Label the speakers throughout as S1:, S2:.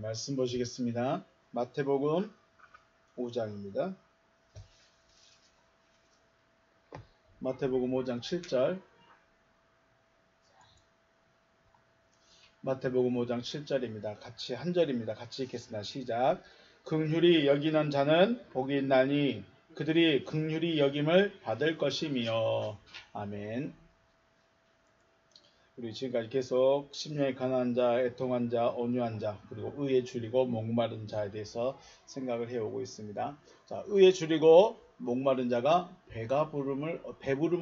S1: 말씀 보시겠습니다. 마태복음 5장입니다. 마태복음 5장 7절. 마태복음 5장 7절입니다. 같이 한 절입니다. 같이 읽겠습니다. 시작. 긍휼히 여기는 자는 복이 있나니 그들이 긍휼히 여김을 받을 것이며. 아멘. 우리 지금까지 계속 심령이 가난한 자, 애통한 자, 온유한 자, 그리고 의에 줄이고 목마른 자에 대해서 생각을 해오고 있습니다. 자, 의에 줄이고 목마른 자가 배부름을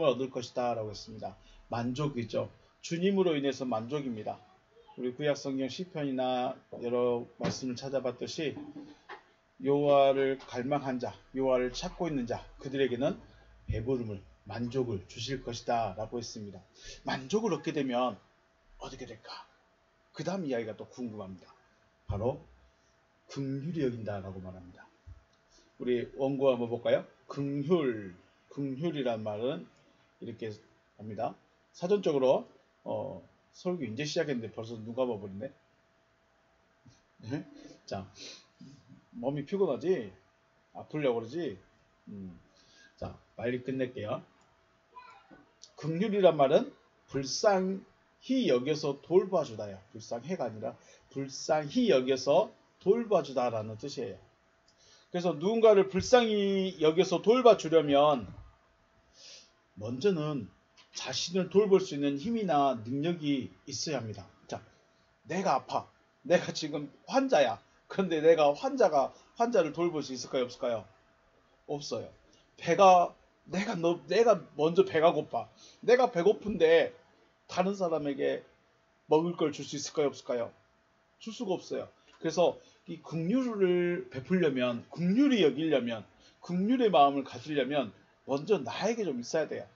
S1: 얻을 것이다 라고 했습니다. 만족이죠. 주님으로 인해서 만족입니다. 우리 구약성경 시편이나 여러 말씀을 찾아봤듯이 여호와를 갈망한 자, 여호와를 찾고 있는 자, 그들에게는 배부름을, 만족을 주실 것이다 라고 했습니다. 만족을 얻게 되면 어떻게 될까? 그 다음 이야기가 또 궁금합니다. 바로 긍휼히 여긴다 라고 말합니다. 우리 원고 한번 볼까요? 긍휼이란 말은 이렇게 합니다. 사전적으로 설교 이제 시작했는데 벌써 눈 감아버리네. 자, 몸이 피곤하지? 아프려고 그러지? 자, 빨리 끝낼게요. 긍휼이란 말은 불쌍히 여겨서 돌봐주다요. 불쌍해가 아니라 불쌍히 여겨서 돌봐주다라는 뜻이에요. 그래서 누군가를 불쌍히 여겨서 돌봐주려면 먼저는 자신을 돌볼 수 있는 힘이나 능력이 있어야 합니다. 자, 내가 아파. 내가 지금 환자야. 그런데 내가 환자를 돌볼 수 있을까요? 없을까요? 없어요. 내가 먼저 배가 고파. 내가 배고픈데 다른 사람에게 먹을 걸 줄 수 있을까요? 없을까요? 줄 수가 없어요. 그래서 이 긍휼을 베풀려면, 긍휼히 여기려면, 긍휼의 마음을 가지려면 먼저 나에게 좀 있어야 돼요.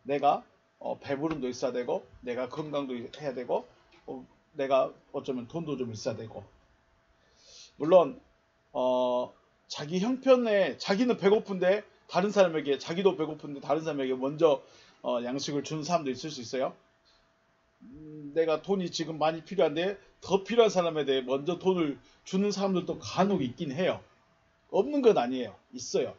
S1: 내가 배부름도 있어야 되고, 내가 건강도 해야 되고, 내가 어쩌면 돈도 좀 있어야 되고. 물론 자기 형편에 자기는 배고픈데 다른 사람에게, 자기도 배고픈데 다른 사람에게 먼저 양식을 주는 사람도 있을 수 있어요. 내가 돈이 지금 많이 필요한데 더 필요한 사람에 대해 먼저 돈을 주는 사람들도 간혹 있긴 해요. 없는 건 아니에요. 있어요.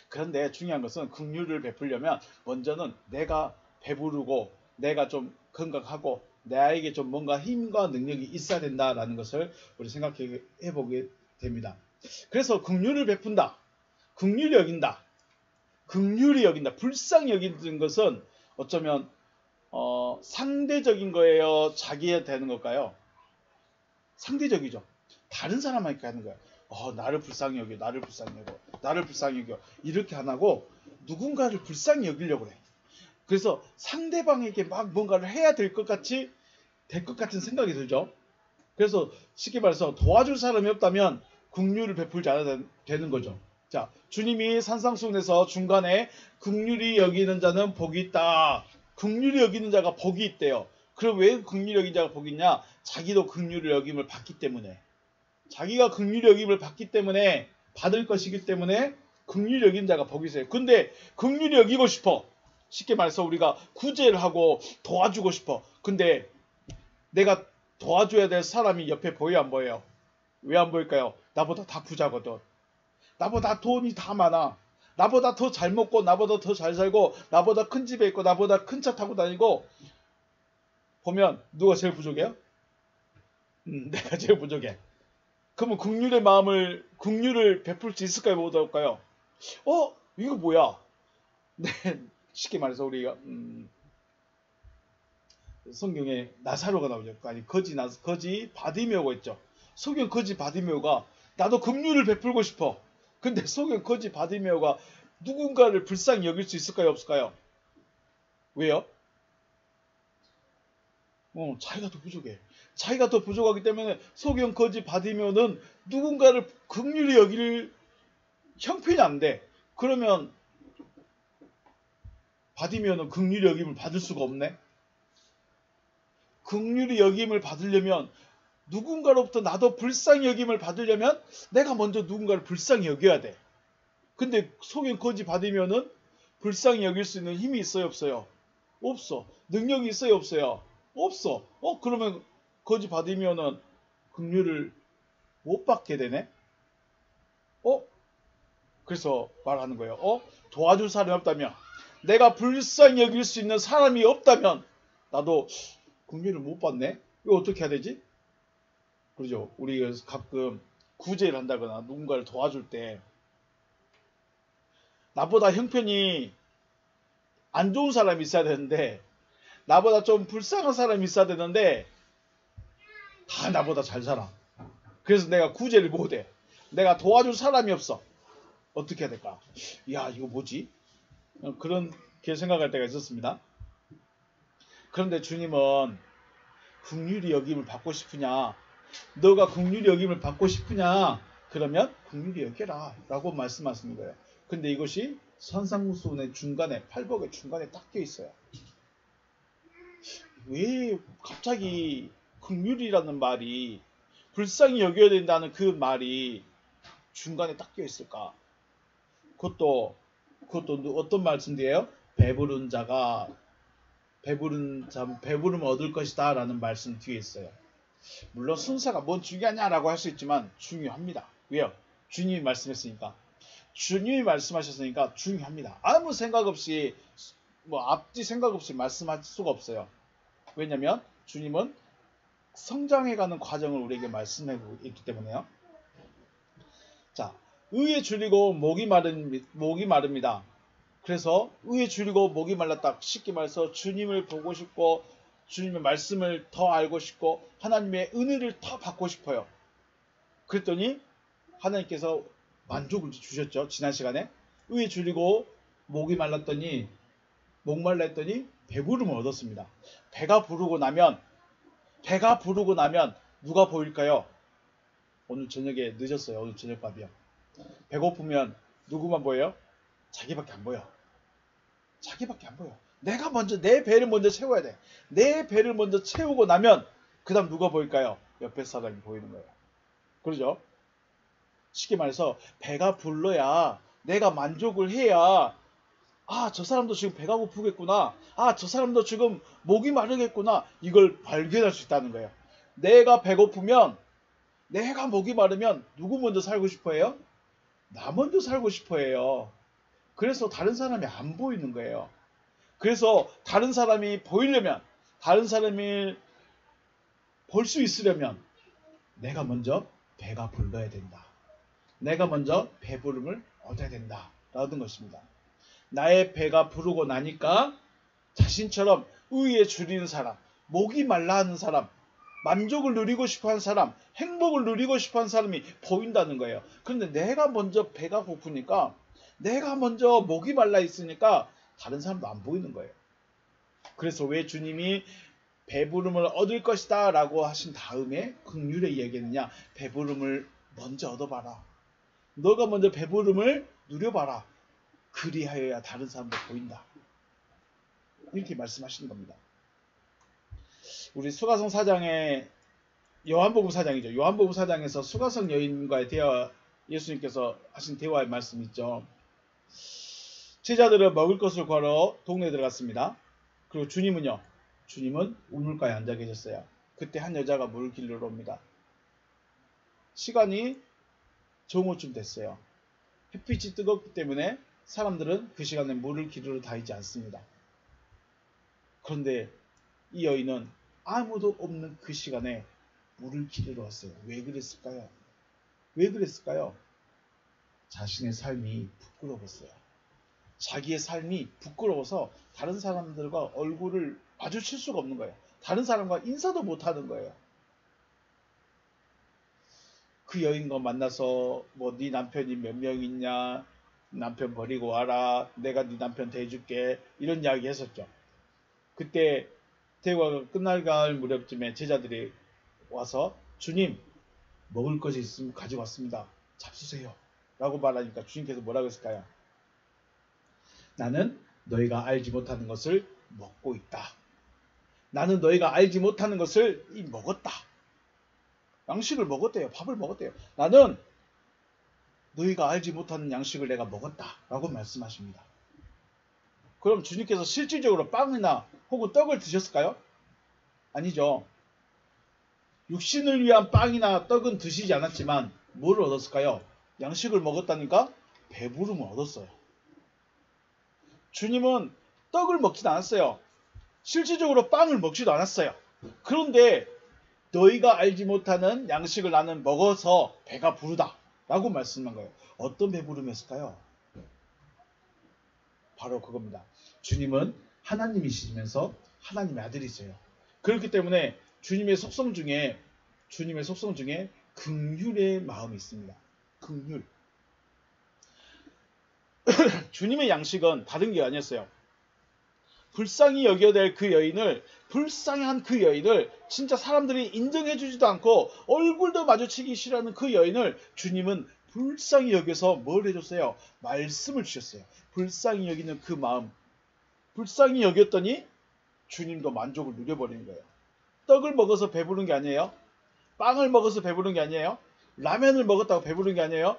S1: 그런데 중요한 것은 긍휼을 베풀려면 먼저는 내가 배부르고 내가 좀 건강하고 나에게 좀 뭔가 힘과 능력이 있어야 된다라는 것을 우리 생각해 보게 됩니다. 그래서 긍휼을 베푼다. 긍휼히 여긴다. 긍휼히 여긴다. 불쌍히 여기는 것은 어쩌면 상대적인 거예요? 자기에 되는 걸까요? 상대적이죠. 다른 사람에게 하는 거예요. 나를 불쌍히 여겨, 나를 불쌍히 여겨, 나를 불쌍히 여겨. 이렇게 안 하고 누군가를 불쌍히 여기려고 그래. 그래서 상대방에게 막 뭔가를 해야 될 것 같은 생각이 들죠. 그래서 쉽게 말해서 도와줄 사람이 없다면 긍휼을 베풀지 않아야 되는 거죠. 자, 주님이 산상수훈에서 중간에 긍휼히 여기는 자는 복이 있다. 긍휼히 여기는 자가 복이 있대요. 그럼 왜 긍휼히 여기는 자가 복이 있냐? 자기도 긍휼히 여김을 받기 때문에. 자기가 긍휼히 여김을 받기 때문에, 받을 것이기 때문에 긍휼히 여기는 자가 복이 있어요. 근데 긍휼히 여기고 싶어. 쉽게 말해서 우리가 구제를 하고 도와주고 싶어. 근데 내가 도와줘야 될 사람이 옆에 보여 안 보여요? 왜 안 보일까요? 나보다 다 부자거든. 나보다 돈이 다 많아. 나보다 더 잘 먹고 나보다 더 잘 살고 나보다 큰 집에 있고 나보다 큰 차 타고 다니고. 보면 누가 제일 부족해요? 내가 제일 부족해. 그러면 긍휼을 베풀 수 있을까요? 못 할까요? 이거 뭐야? 네, 쉽게 말해서 우리가 성경에 나사로가 나오죠. 아니 거지 바디메오가 있죠. 성경 거지 바디메오가 나도 긍휼을 베풀고 싶어. 근데 성경 거지 바디메오가 누군가를 불쌍히 여길 수 있을까요? 없을까요? 왜요? 자기가 더 부족해. 자기가 더 부족하기 때문에 소경 거지 바디메오는 누군가를 긍휼히 여길 형편이 안 돼. 그러면 바디메오는 긍휼히 여김을 받을 수가 없네. 긍휼히 여김을 받으려면, 누군가로부터 나도 불쌍히 여김을 받으려면 내가 먼저 누군가를 불쌍히 여겨야 돼. 근데 소경 거지 바디메오는 불쌍히 여길 수 있는 힘이 있어요? 없어요? 없어. 능력이 있어요? 없어요? 없어. 그러면 거지 바디메오는 긍휼을 못 받게 되네? 그래서 말하는 거예요. 도와줄 사람이 없다면, 내가 불쌍히 여길 수 있는 사람이 없다면 나도 긍휼을 못 받네? 이거 어떻게 해야 되지? 그러죠. 우리 가끔 구제를 한다거나 누군가를 도와줄 때 나보다 형편이 안 좋은 사람이 있어야 되는데, 나보다 좀 불쌍한 사람이 있어야 되는데 다 나보다 잘 살아. 그래서 내가 구제를 못해. 내가 도와줄 사람이 없어. 어떻게 해야 될까? 야, 이거 뭐지? 그렇게 생각할 때가 있었습니다. 그런데 주님은 긍휼히 여김을 받고 싶으냐? 너가 긍휼히 여김을 받고 싶으냐? 그러면 긍휼히 여겨라 라고 말씀하시는 거예요. 근데 이것이 선상무수의 중간에, 팔복의 중간에 딱 껴 있어요. 왜 갑자기 긍휼이라는 말이, 불쌍히 여겨야 된다는 그 말이 중간에 딱 껴 있을까? 그것도 어떤 말씀이에요? 배부른 자가 배부름을 얻을 것이다 라는 말씀 뒤에 있어요. 물론 순서가 뭔 중요하냐라고 할 수 있지만 중요합니다. 왜요? 주님이 말씀했으니까. 주님이 말씀하셨으니까 중요합니다. 아무 생각 없이, 앞뒤 생각 없이 말씀할 수가 없어요. 왜냐면 주님은 성장해가는 과정을 우리에게 말씀하고 있기 때문에요. 자, 의에 줄이고 목이 마릅니다. 그래서 의에 줄이고 목이 말랐다. 쉽게 말해서 주님을 보고 싶고 주님의 말씀을 더 알고 싶고 하나님의 은혜를 더 받고 싶어요. 그랬더니 하나님께서 만족을 주셨죠. 지난 시간에 의에 줄이고 목이 말랐더니, 목말라 했더니 배부름을 얻었습니다. 배가 부르고 나면 누가 보일까요? 오늘 저녁에 늦었어요. 오늘 저녁밥이요. 배고프면 누구만 보여요? 자기밖에 안 보여. 자기밖에 안 보여. 내가 먼저 내 배를 먼저 채워야 돼. 내 배를 먼저 채우고 나면 그 다음 누가 보일까요? 옆에 사람이 보이는 거예요. 그러죠? 쉽게 말해서 배가 불러야, 내가 만족을 해야, 저 사람도 지금 배가 고프겠구나. 저 사람도 지금 목이 마르겠구나. 이걸 발견할 수 있다는 거예요. 내가 배고프면, 내가 목이 마르면 누구 먼저 살고 싶어 해요? 나 먼저 살고 싶어 해요. 그래서 다른 사람이 안 보이는 거예요. 그래서 다른 사람이 보이려면, 다른 사람이 볼 수 있으려면 내가 먼저 배가 불러야 된다. 내가 먼저 배부름을 얻어야 된다. 라는 것입니다. 나의 배가 부르고 나니까 자신처럼 의에 줄이는 사람, 목이 말라 하는 사람, 만족을 누리고 싶어하는 사람, 행복을 누리고 싶어하는 사람이 보인다는 거예요. 그런데 내가 먼저 배가 고프니까, 내가 먼저 목이 말라 있으니까 다른 사람도 안 보이는 거예요. 그래서 왜 주님이 배부름을 얻을 것이다 라고 하신 다음에 긍휼에 이야기했느냐? 배부름을 먼저 얻어봐라. 너가 먼저 배부름을 누려봐라. 그리하여야 다른 사람도 보인다. 이렇게 말씀하시는 겁니다. 우리 수가성 사장의, 요한복음 사장이죠. 요한복음 사장에서 수가성 여인과의 대화, 예수님께서 하신 대화의 말씀 있죠. 제자들은 먹을 것을 구하러 동네에 들어갔습니다. 그리고 주님은 우물가에 앉아 계셨어요. 그때 한 여자가 물을 길러 옵니다. 시간이 정오쯤 됐어요. 햇빛이 뜨겁기 때문에 사람들은 그 시간에 물을 기르러 다니지 않습니다. 그런데 이 여인은 아무도 없는 그 시간에 물을 기르러 왔어요. 왜 그랬을까요? 자신의 삶이 부끄러웠어요. 자기의 삶이 부끄러워서 다른 사람들과 얼굴을 마주칠 수가 없는 거예요. 다른 사람과 인사도 못하는 거예요. 그 여인과 만나서 네 남편이 몇 명 있냐, 남편 버리고 와라, 내가 네 남편 대해줄게, 이런 이야기 했었죠. 그때 대화가 끝날 무렵쯤에 제자들이 와서 주님, 먹을 것이 있으면 가지고 왔습니다. 잡수세요 라고 말하니까 주님께서 뭐라고 했을까요? 나는 너희가 알지 못하는 것을 먹고 있다. 나는 너희가 알지 못하는 것을 먹었다. 양식을 먹었대요. 밥을 먹었대요. 나는 너희가 알지 못하는 양식을 내가 먹었다 라고 말씀하십니다. 그럼 주님께서 실질적으로 빵이나 혹은 떡을 드셨을까요? 아니죠. 육신을 위한 빵이나 떡은 드시지 않았지만 뭘 얻었을까요? 양식을 먹었다니까 배부름을 얻었어요. 주님은 떡을 먹지도 않았어요. 실질적으로 빵을 먹지도 않았어요. 그런데 너희가 알지 못하는 양식을 나는 먹어서 배가 부르다 라고 말씀한 거예요. 어떤 배부름이었을까요? 바로 그겁니다. 주님은 하나님이시면서 하나님의 아들이세요. 그렇기 때문에 주님의 속성 중에 긍휼의 마음이 있습니다. 긍휼. 주님의 양식은 다른 게 아니었어요. 불쌍히 여겨될 그 여인을, 불쌍한 그 여인을 진짜 사람들이 인정해주지도 않고 얼굴도 마주치기 싫어하는 그 여인을 주님은 불쌍히 여겨서 뭘 해줬어요? 말씀을 주셨어요. 불쌍히 여기는 그 마음. 불쌍히 여겼더니 주님도 만족을 누려버리는 거예요. 떡을 먹어서 배부른 게 아니에요. 빵을 먹어서 배부른 게 아니에요. 라면을 먹었다고 배부른 게 아니에요.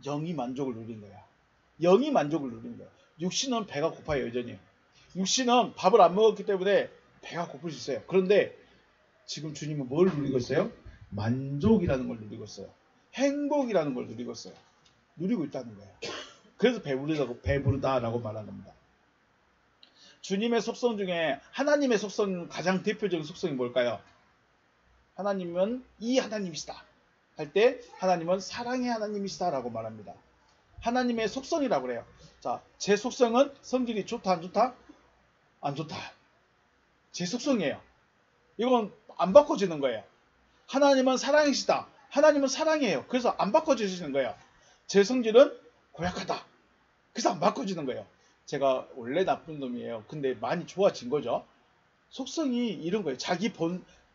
S1: 영이 만족을 누린 거야. 영이 만족을 누린 거야. 육신은 배가 고파요, 여전히. 육신은 밥을 안 먹었기 때문에 배가 고플 수 있어요. 그런데 지금 주님은 뭘 누리고 있어요? 만족이라는 걸 누리고 있어요. 행복이라는 걸 누리고 있어요. 누리고 있다는 거예요. 그래서 배부르다라고 말하는 겁니다. 주님의 속성 중에 하나님의 속성, 가장 대표적인 속성이 뭘까요? 하나님은 이 하나님이시다 할 때 하나님은 사랑의 하나님이시다 라고 말합니다. 하나님의 속성이라고 그래요. 자, 제 속성은 성질이 좋다 안 좋다? 안 좋다. 제 속성이에요. 이건 안 바꿔지는 거예요. 하나님은 사랑이시다. 하나님은 사랑이에요. 그래서 안 바꿔지시는 거예요. 제 성질은 고약하다. 그래서 안 바꿔지는 거예요. 제가 원래 나쁜 놈이에요. 근데 많이 좋아진 거죠. 속성이 이런 거예요. 자기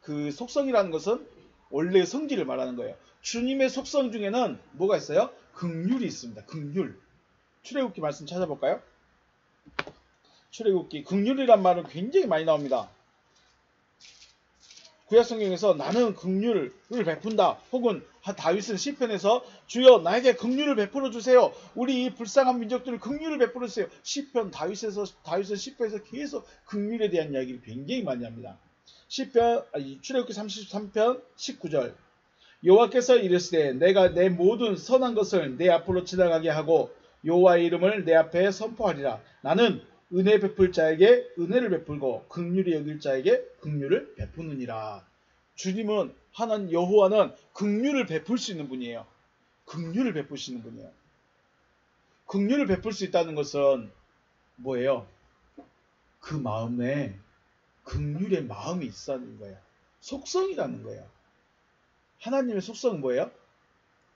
S1: 그 속성이라는 것은 원래 성질을 말하는 거예요. 주님의 속성 중에는 뭐가 있어요? 긍휼이 있습니다. 긍휼. 출애굽기 말씀 찾아볼까요? 출애굽기 긍휼이란 말은 굉장히 많이 나옵니다. 구약성경에서 나는 긍휼을 베푼다. 혹은 다윗은 시편에서 주여 나에게 긍휼을 베풀어 주세요. 우리 이 불쌍한 민족들을 긍휼을 베풀어 주세요. 다윗은 시편에서 계속 긍휼에 대한 이야기를 굉장히 많이 합니다. 출애굽기 33편 19절. 여호와께서 이르시되 내가 내 모든 선한 것을 내 앞으로 지나가게 하고 여호와의 이름을 내 앞에 선포하리라. 나는 은혜 베풀 자에게 은혜를 베풀고 긍휼히 여길 자에게 긍휼을 베푸느니라. 주님은 하나님 여호와는 긍휼을 베풀 수 있는 분이에요. 긍휼을 베푸시는 분이에요. 긍휼을 베풀 수 있다는 것은 뭐예요? 그 마음에 긍휼의 마음이 있다는 거예요. 속성이라는 거예요. 하나님의 속성은 뭐예요?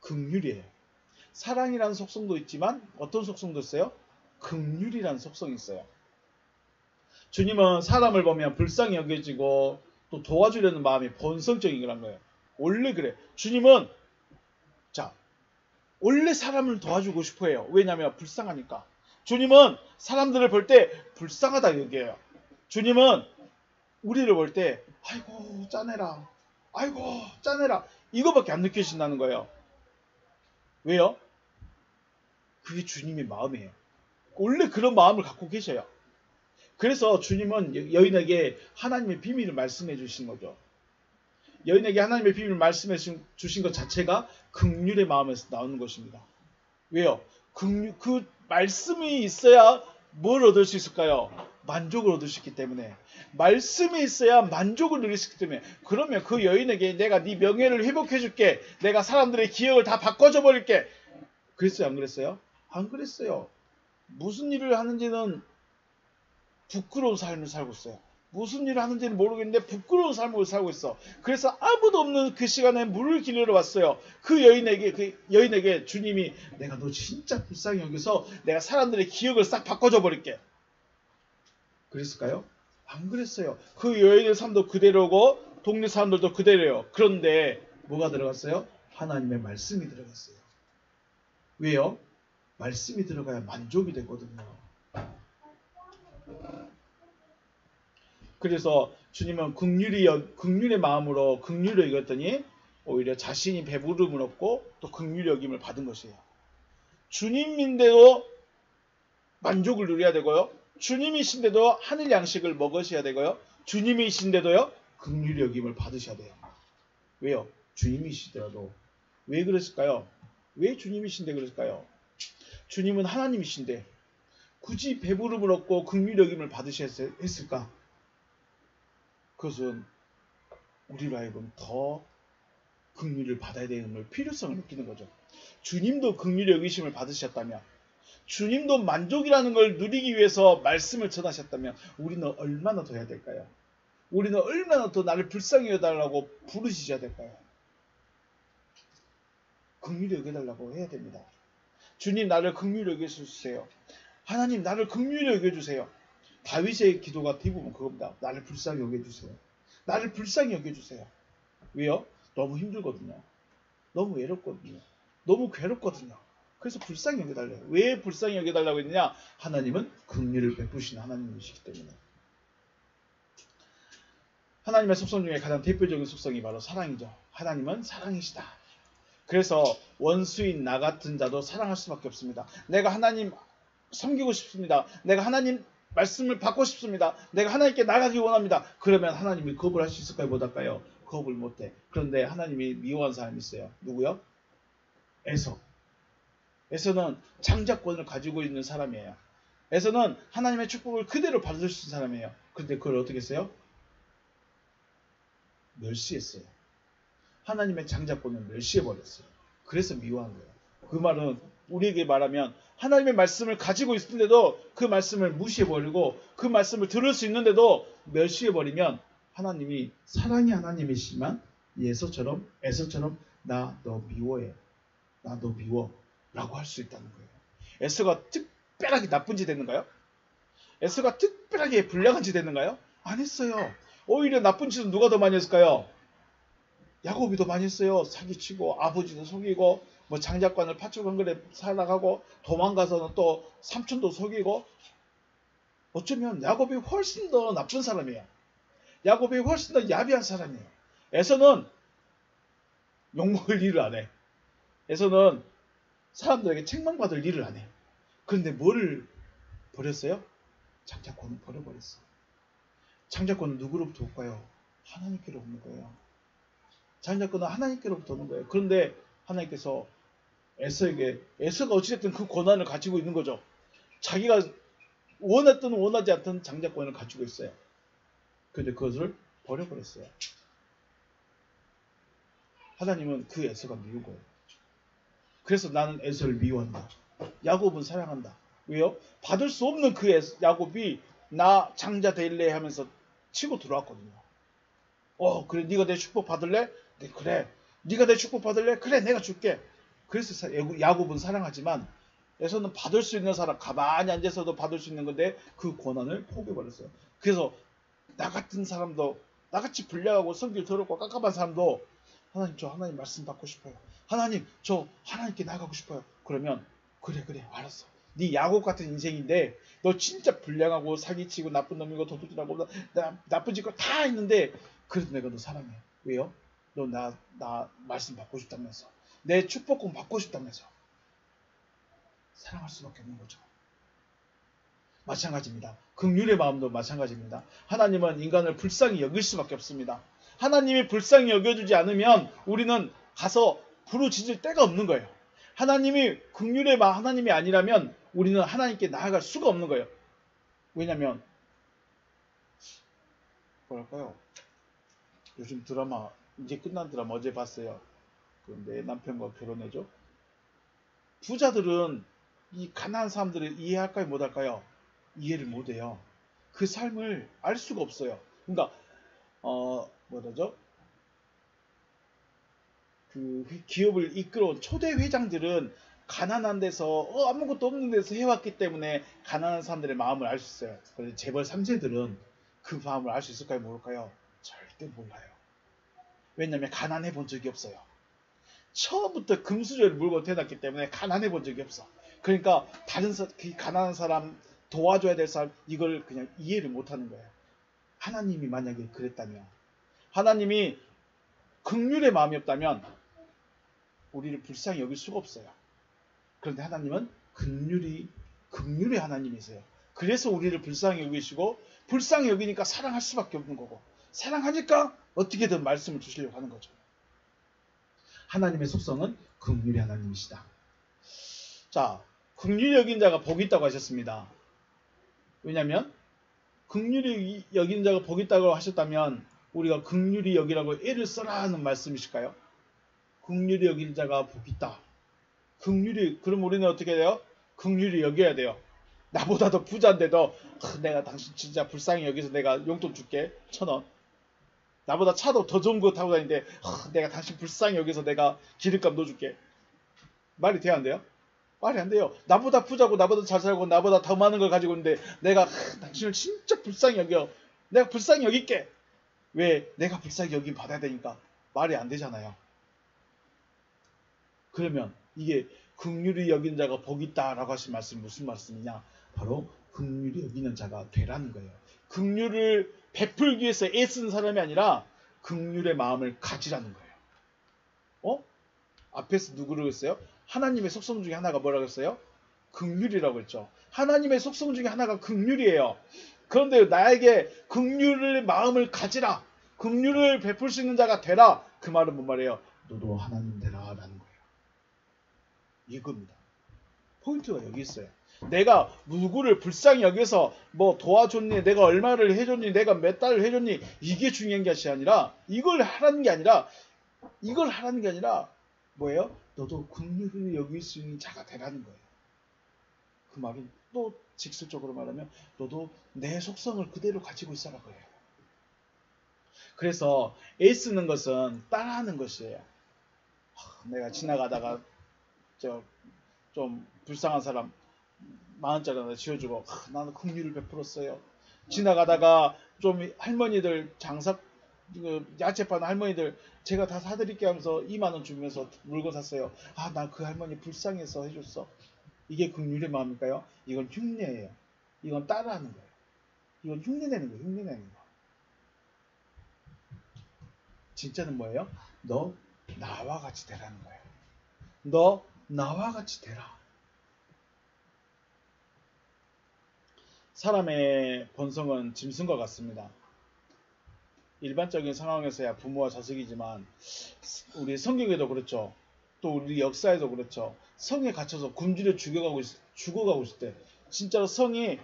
S1: 긍휼이에요. 사랑이라는 속성도 있지만 어떤 속성도 있어요? 긍휼이라는 속성이 있어요. 주님은 사람을 보면 불쌍히 여겨지고 또 도와주려는 마음이 본성적인 거란 거예요. 원래 그래. 주님은 원래 사람을 도와주고 싶어 해요. 왜냐하면 불쌍하니까. 주님은 사람들을 볼 때 불쌍하다 여겨요. 주님은 우리를 볼 때 아이고 짜내라. 아이고 짜내라. 이거밖에 안 느껴진다는 거예요. 왜요? 그게 주님의 마음이에요. 원래 그런 마음을 갖고 계셔요. 그래서 주님은 여인에게 하나님의 비밀을 말씀해 주신 거죠. 여인에게 하나님의 비밀을 말씀해 주신 것 자체가 긍휼의 마음에서 나오는 것입니다. 왜요? 그 말씀이 있어야 뭘 얻을 수 있을까요? 만족을 얻을 수 있기 때문에. 말씀이 있어야 만족을 누릴 수 있기 때문에. 그러면 그 여인에게 내가 네 명예를 회복해 줄게. 내가 사람들의 기억을 다 바꿔줘 버릴게. 그랬어요? 안 그랬어요? 안 그랬어요. 무슨 일을 하는지는 부끄러운 삶을 살고 있어요. 무슨 일을 하는지는 모르겠는데 부끄러운 삶을 살고 있어. 그래서 아무도 없는 그 시간에 물을 기르러 왔어요. 그 여인에게 주님이 내가 너 진짜 불쌍히 여기서 내가 사람들의 기억을 싹 바꿔줘 버릴게. 그랬을까요? 안 그랬어요. 그 여인의 삶도 그대로고 동네 사람들도 그대로예요. 그런데 뭐가 들어갔어요? 하나님의 말씀이 들어갔어요. 왜요? 말씀이 들어가야 만족이 되거든요. 그래서 주님은 긍휼의 마음으로 긍휼을 여겼더니 오히려 자신이 배부름을 얻고 또 긍휼의 여김을 받은 것이에요. 주님인데도 만족을 누려야 되고요. 주님이신데도 하늘 양식을 먹으셔야 되고요. 주님이신데도요. 긍휼히 여김을 받으셔야 돼요. 왜요? 주님이시더라도. 왜 그랬을까요? 왜 주님이신데 그랬을까요? 주님은 하나님이신데 굳이 배부름을 얻고 긍휼히 여김을 받으셔야 했을까? 그것은 우리로 하여금 더 긍휼을 받아야 되는 필요성을 느끼는 거죠. 주님도 긍휼히 여기심을 받으셨다면, 주님도 만족이라는 걸 누리기 위해서 말씀을 전하셨다면 우리는 얼마나 더 해야 될까요? 우리는 얼마나 더 나를 불쌍히 여겨달라고 부르시셔야 될까요? 긍휼히 여겨달라고 해야 됩니다. 주님 나를 긍휼히 여겨주세요. 하나님 나를 긍휼히 여겨주세요. 다윗의 기도가 대부분 그겁니다. 나를 불쌍히 여겨주세요. 나를 불쌍히 여겨주세요. 왜요? 너무 힘들거든요. 너무 외롭거든요. 너무 괴롭거든요. 그래서 불쌍히 여겨달래요. 왜 불쌍히 여겨달라고 했느냐? 하나님은 긍휼을 베푸신 하나님이시기 때문에. 하나님의 속성 중에 가장 대표적인 속성이 바로 사랑이죠. 하나님은 사랑이시다. 그래서 원수인 나 같은 자도 사랑할 수밖에 없습니다. 내가 하나님 섬기고 싶습니다. 내가 하나님 말씀을 받고 싶습니다. 내가 하나님께 나가기 원합니다. 그러면 하나님이 거부를 할 수 있을까요? 못할까요? 거부를 못해. 그런데 하나님이 미워한 사람이 있어요. 누구요? 에서. 에서는 장자권을 가지고 있는 사람이에요. 에서는 하나님의 축복을 그대로 받을 수 있는 사람이에요. 그런데 그걸 어떻게 했어요? 멸시했어요. 하나님의 장자권을 멸시해버렸어요. 그래서 미워한 거예요. 그 말은 우리에게 말하면 하나님의 말씀을 가지고 있는데도 그 말씀을 무시해버리고 그 말씀을 들을 수 있는데도 멸시해버리면 하나님이 사랑의 하나님이시지만 에서처럼 나 너 미워해. 나 너 미워. 라고 할 수 있다는 거예요. 에서가 특별하게 나쁜 짓 했는가요? 에서가 특별하게 불량한 짓 했는가요? 안 했어요. 오히려 나쁜 짓은 누가 더 많이 했을까요? 야곱이 더 많이 했어요. 사기치고 아버지도 속이고 뭐 장자권을 파출관글에 살아가고 도망가서는 또 삼촌도 속이고 어쩌면 야곱이 훨씬 더 나쁜 사람이에요. 야곱이 훨씬 더 야비한 사람이에요. 에서는 욕먹을 일을 안 해. 에서는 사람들에게 책망받을 일을 안 해. 그런데 뭐를 버렸어요? 장자권을 버려버렸어요. 장자권은 누구로부터 올까요? 하나님께로 오는 거예요. 장자권은 하나님께로부터 오는 거예요. 그런데 하나님께서 에서가 어찌됐든 그 권한을 가지고 있는 거죠. 자기가 원했든 원하지 않든 장자권을 가지고 있어요. 그런데 그것을 버려버렸어요. 하나님은 그 에서가 미운 거예요. 그래서 나는 에서를 미워한다. 야곱은 사랑한다. 왜요? 받을 수 없는 그 야곱이 나 장자 될래 하면서 치고 들어왔거든요. 그래 네가 내 축복 받을래? 네, 그래. 네가 내 축복 받을래? 그래 내가 줄게. 그래서 야곱은 사랑하지만 에서는 받을 수 있는 사람 가만히 앉아서도 받을 수 있는 건데 그 권한을 포기해버렸어요. 그래서 나 같은 사람도 나같이 불량하고 성질 더럽고 깝깝한 사람도 하나님 저 하나님 말씀 받고 싶어요. 하나님 저 하나님께 나가고 싶어요. 그러면 그래 알았어. 네 야곱 같은 인생인데 너 진짜 불량하고 사기치고 나쁜 놈이고 도둑질하고 나쁜 짓거 다 했는데 그래도 내가 너 사랑해. 왜요? 너 나 말씀 받고 싶다면서 내 축복권 받고 싶다면서 사랑할 수밖에 없는 거죠. 마찬가지입니다. 긍휼의 마음도 마찬가지입니다. 하나님은 인간을 불쌍히 여길 수밖에 없습니다. 하나님이 불쌍히 여겨주지 않으면 우리는 가서 부르짖을 데가 없는 거예요. 하나님이 긍휼의 하나님이 아니라면 우리는 하나님께 나아갈 수가 없는 거예요. 왜냐하면 뭐랄까요? 요즘 드라마 이제 끝난 드라마 어제 봤어요. 내 남편과 결혼해줘. 부자들은 이 가난한 사람들을 이해할까요? 못할까요? 이해를 못해요. 그 삶을 알 수가 없어요. 그러니까 뭐라죠? 그 기업을 이끌어온 초대 회장들은 가난한 데서 아무것도 없는 데서 해왔기 때문에 가난한 사람들의 마음을 알 수 있어요. 그런데 재벌 3세들은 그 마음을 알 수 있을까요? 모를까요? 절대 몰라요. 왜냐하면 가난해 본 적이 없어요. 처음부터 금수저를 물고 태어났기 때문에 가난해 본 적이 없어. 그러니까 그 가난한 사람 도와줘야 될 사람 이걸 그냥 이해를 못하는 거예요. 하나님이 만약에 그랬다면 하나님이 긍휼의 마음이 없다면 우리를 불쌍히 여길 수가 없어요. 그런데 하나님은 긍휼의 하나님이세요. 그래서 우리를 불쌍히 여기시고 불쌍히 여기니까 사랑할 수밖에 없는 거고 사랑하니까 어떻게든 말씀을 주시려고 하는 거죠. 하나님의 속성은 긍휼의 하나님이시다. 자, 긍휼히 여긴 자가 복이 있다고 하셨습니다. 왜냐하면 긍휼히 여긴 자가 복이 있다고 하셨다면 우리가 긍휼히 여기라고 애를 써라 하는 말씀이실까요? 긍휼히 여긴 자가 복이 있다. 긍휼히, 그럼 우리는 어떻게 돼요? 긍휼히 여겨야 돼요. 나보다 더 부자인데도 내가 당신 진짜 불쌍히 여기서 내가 용돈 줄게. 1,000원. 나보다 차도 더 좋은 거 타고 다니는데 내가 당신 불쌍히 여기서 내가 기름값 넣어줄게. 말이 돼야 안 돼요? 말이 안 돼요. 나보다 부자고 나보다 잘 살고 나보다 더 많은 걸 가지고 있는데 내가 당신을 진짜 불쌍히 여겨. 내가 불쌍히 여길게. 왜? 내가 불쌍히 여긴 받아야 되니까. 말이 안 되잖아요. 그러면 이게 긍휼히 여긴 자가 복이 있다라고 하신 말씀이 무슨 말씀이냐? 바로 긍휼히 여기는 자가 되라는 거예요. 긍휼을 베풀기 위해서 애쓰는 사람이 아니라 긍휼의 마음을 가지라는 거예요. 앞에서 누구를 했어요? 하나님의 속성 중에 하나가 뭐라고 했어요? 긍휼이라고 했죠. 하나님의 속성 중에 하나가 긍휼이에요. 그런데 나에게 긍휼의 마음을 가지라. 긍휼을 베풀 수 있는 자가 되라. 그 말은 뭔 말이에요? 너도 하나님 되라 라는 거예요. 이겁니다. 포인트가 여기 있어요. 내가 누구를 불쌍히 여기서 뭐 도와줬니, 내가 얼마를 해줬니, 내가 몇 달을 해줬니, 이게 중요한 것이 아니라 이걸 하라는 게 아니라 뭐예요? 너도 긍휼을 여길 수 있는 자가 되라는 거예요. 그 말은 또 직설적으로 말하면 너도 내 속성을 그대로 가지고 있어라 거예요. 그래서 애쓰는 것은 따라하는 것이에요. 내가 지나가다가 좀 불쌍한 사람 10,000원짜리 하나 지어주고 나는 긍휼을 베풀었어요. 지나가다가 좀 할머니들 야채 파는 할머니들 제가 다 사드릴게 하면서 20,000원 주면서 물건 샀어요. 나 그 할머니 불쌍해서 해줬어. 이게 긍휼의 마음일까요? 이건 흉내예요. 이건 따라하는 거예요. 이건 흉내내는 거예요. 흉내내는 거. 진짜는 뭐예요? 너 나와 같이 되라는 거예요. 너 나와 같이 되라. 사람의 본성은 짐승과 같습니다. 일반적인 상황에서야 부모와 자식이지만 우리 성경에도 그렇죠. 또 우리 역사에도 그렇죠. 성에 갇혀서 굶주려 죽어가고 있을 때 진짜로 성이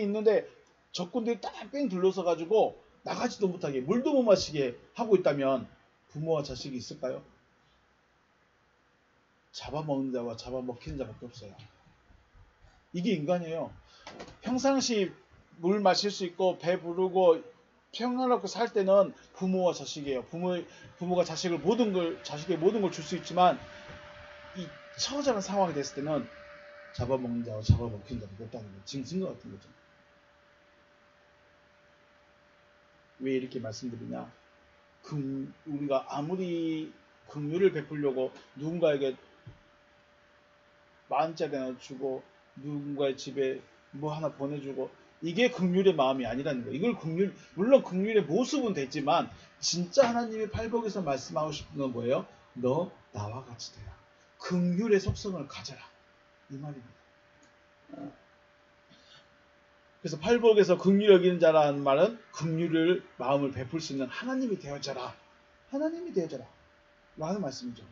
S1: 있는데 적군들이 뺑 둘러서 가지고 나가지도 못하게 물도 못 마시게 하고 있다면 부모와 자식이 있을까요? 잡아먹는 자와 잡아먹히는 자밖에 없어요. 이게 인간이에요. 평상시 물 마실 수 있고 배 부르고 평안하고 살 때는 부모와 자식이에요. 부모가 자식에게 모든 걸 줄 수 있지만 이 처절한 상황이 됐을 때는 잡아먹는 자와 잡아먹히는 자밖에 없다는 거예요. 짐승과 같은 거죠. 왜 이렇게 말씀드리냐? 우리가 아무리 긍휼을 베풀려고 누군가에게 10,000원짜리 하나 주고 누군가의 집에 뭐 하나 보내주고 이게 긍휼의 마음이 아니라는 거예요. 이걸 물론 긍휼의 모습은 되지만 진짜 하나님의 팔복에서 말씀하고 싶은 건 뭐예요? 너 나와 같이 되라. 긍휼의 속성을 가져라. 이 말입니다. 그래서 팔복에서 긍휼 여기는 자라는 말은 긍휼을 마음을 베풀 수 있는 하나님이 되어져라. 하나님이 되어져라. 라는 말씀이죠.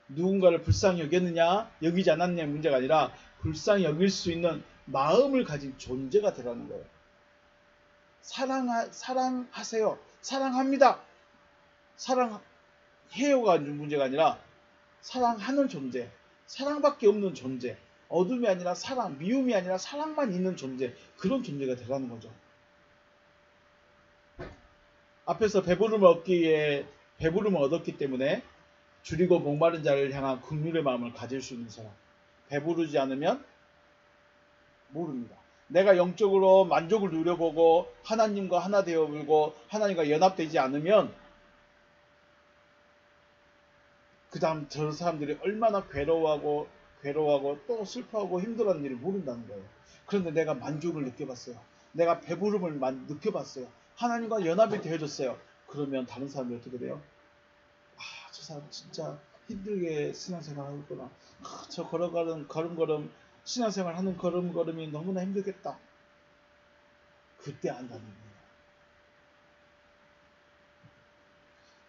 S1: 누군가를 불쌍히 여겼느냐 여기지 않았느냐의 문제가 아니라 불쌍히 여길 수 있는 마음을 가진 존재가 되라는 거예요. 사랑하세요. 사랑합니다. 사랑해요가 문제가 아니라 사랑하는 존재. 사랑밖에 없는 존재. 어둠이 아니라 사랑, 미움이 아니라 사랑만 있는 존재. 그런 존재가 되라는 거죠. 앞에서 배부름을 얻었기 때문에 줄이고 목마른 자를 향한 긍휼의 마음을 가질 수 있는 사람. 배부르지 않으면 모릅니다. 내가 영적으로 만족을 누려보고 하나님과 하나 되어보고 하나님과 연합되지 않으면 그 다음 저 사람들이 얼마나 괴로워하고 또 슬퍼하고 힘들어하는 일을 모른다는 거예요. 그런데 내가 만족을 느껴봤어요. 내가 배부름을 느껴봤어요. 하나님과 연합이 되어졌어요. 그러면 다른 사람이 어떻게 돼요? 저 사람 진짜 힘들게 신앙생활 하겠구나. 저 걸음걸음 신앙생활 하는 걸음걸음이 너무나 힘들겠다. 그때 안다는 거예요.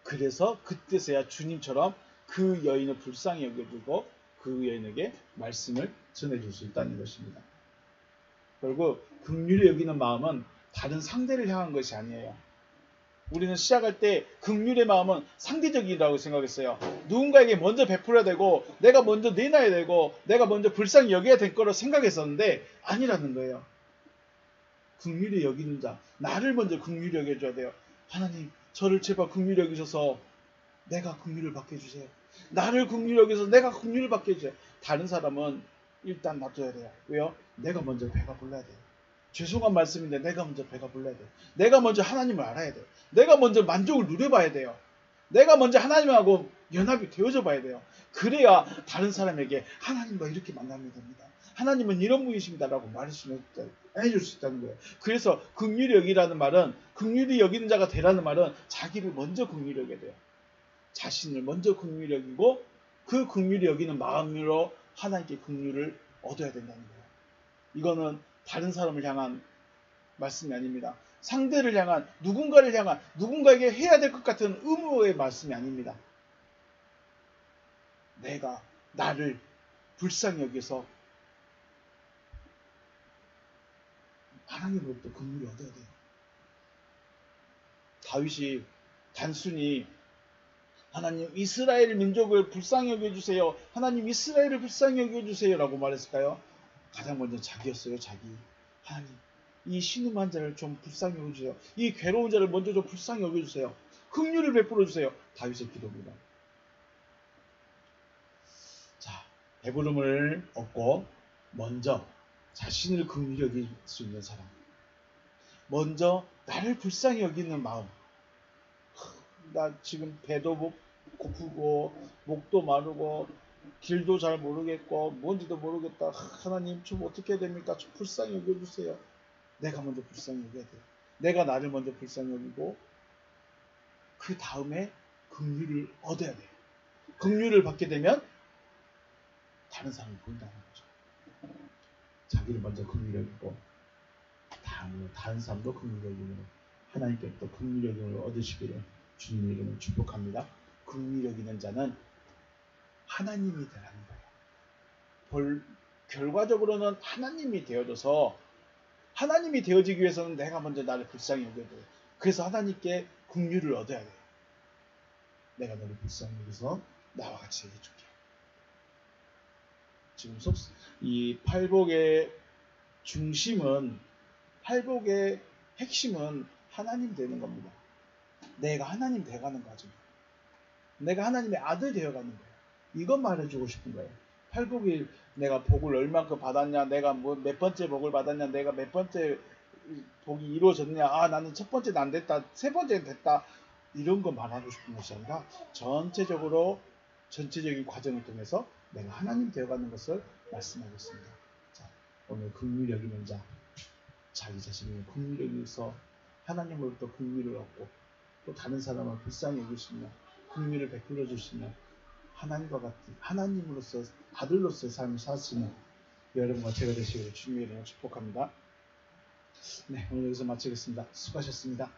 S1: 그래서 그때서야 주님처럼 그 여인을 불쌍히 여겨주고 그 여인에게 말씀을 전해줄 수 있다는 것입니다. 결국 긍휼히 여기는 마음은 다른 상대를 향한 것이 아니에요. 우리는 시작할 때 긍휼의 마음은 상대적이라고 생각했어요. 누군가에게 먼저 베풀어야 되고 내가 먼저 내놔야 되고 내가 먼저 불쌍히 여겨야 될 거로 생각했었는데 아니라는 거예요. 긍휼히 여기는 자, 나를 먼저 긍휼히 여겨줘야 돼요. 하나님, 저를 제발 긍휼히 여기셔서 내가 긍휼을 받게 해주세요. 나를 긍휼히 여기셔서 내가 긍휼을 받게 해주세요. 다른 사람은 일단 놔둬야 돼요. 왜요? 내가 먼저 배가 불러야 돼요. 죄송한 말씀인데 내가 먼저 배가 불러야 돼요. 내가 먼저 하나님을 알아야 돼요. 내가 먼저 만족을 누려봐야 돼요. 내가 먼저 하나님하고 연합이 되어져 봐야 돼요. 그래야 다른 사람에게 하나님과 이렇게 만나면 됩니다. 하나님은 이런 분이십니다라고 해줄 수 있다는 거예요. 그래서 긍휼히 여기라는 말은, 긍휼히 여기는 자가 되라는 말은 자기를 먼저 긍휼히 여겨야 돼요. 자신을 먼저 긍휼히 여기고 그 긍휼히 여기는 마음으로 하나님께 긍휼을 얻어야 된다는 거예요. 이거는 다른 사람을 향한 말씀이 아닙니다. 상대를 향한, 누군가를 향한, 누군가에게 해야 될 것 같은 의무의 말씀이 아닙니다. 내가 나를 불쌍히 여기서 하나님으로부터 긍휼을 얻어야 돼요. 다윗이 단순히 하나님 이스라엘 민족을 불쌍히 여겨주세요. 하나님 이스라엘을 불쌍히 여겨주세요 라고 말했을까요? 가장 먼저 자기였어요. 자기. 하나님 이 신음한 자를 좀 불쌍히 여겨주세요. 이 괴로운 자를 먼저 좀 불쌍히 여겨주세요. 긍휼을 베풀어주세요. 다윗의 기도입니다. 자, 배부름을 얻고 먼저 자신을 긍휼히 여길 수 있는 사람, 먼저 나를 불쌍히 여기는 마음. 나 지금 배도 고프고 목도 마르고 길도 잘 모르겠고 뭔지도 모르겠다. 하나님 좀 어떻게 해야 됩니까? 좀 불쌍히 여겨주세요. 내가 먼저 불쌍히 여겨야 돼요. 내가 나를 먼저 불쌍히 여기고 그 다음에 긍휼을 얻어야 돼요. 긍휼을 받게 되면 다른 사람을 본다는 거죠. 자기를 먼저 긍휼히 여기고 다음으로 다른 사람도 긍휼히 여기고 하나님께부터 긍휼히 여김을 얻으시기를 주님의 이름으로 축복합니다. 긍휼히 여기는 자는 하나님이 되라는 거예요. 결과적으로는 하나님이 되어져서 하나님이 되어지기 위해서는 내가 먼저 나를 불쌍히 여겨야 돼요. 그래서 하나님께 긍휼을 얻어야 돼요. 내가 너를 불쌍히 여기서 나와 같이 해줄게. 지금 이 팔복의 중심은, 팔복의 핵심은 하나님 되는 겁니다. 내가 하나님 되어가는 과정. 내가 하나님의 아들 되어가는 거예요. 이것 말해주고 싶은 거예요. 팔복이 내가 복을 얼만큼 받았냐, 내가 뭐 몇 번째 복을 받았냐, 내가 몇 번째 복이 이루어졌냐, 아 나는 첫 번째는 안 됐다, 세 번째는 됐다, 이런 거 말하고 싶은 것이 아니라 전체적인 과정을 통해서 내가 하나님 되어가는 것을 말씀하고 있습니다. 자, 오늘 긍휼히 여기는 자, 자기 자신을 긍휼히 여기서 하나님으로부터 긍휼을 얻고 또 다른 사람을 불쌍히 여기시며 긍휼을 베풀어 주시며 하나님과 같은 하나님으로서 아들로서의 삶을 사시는 여러분과 제가 되시기를 주님의 이름으로 축복합니다. 네, 오늘 여기서 마치겠습니다. 수고하셨습니다.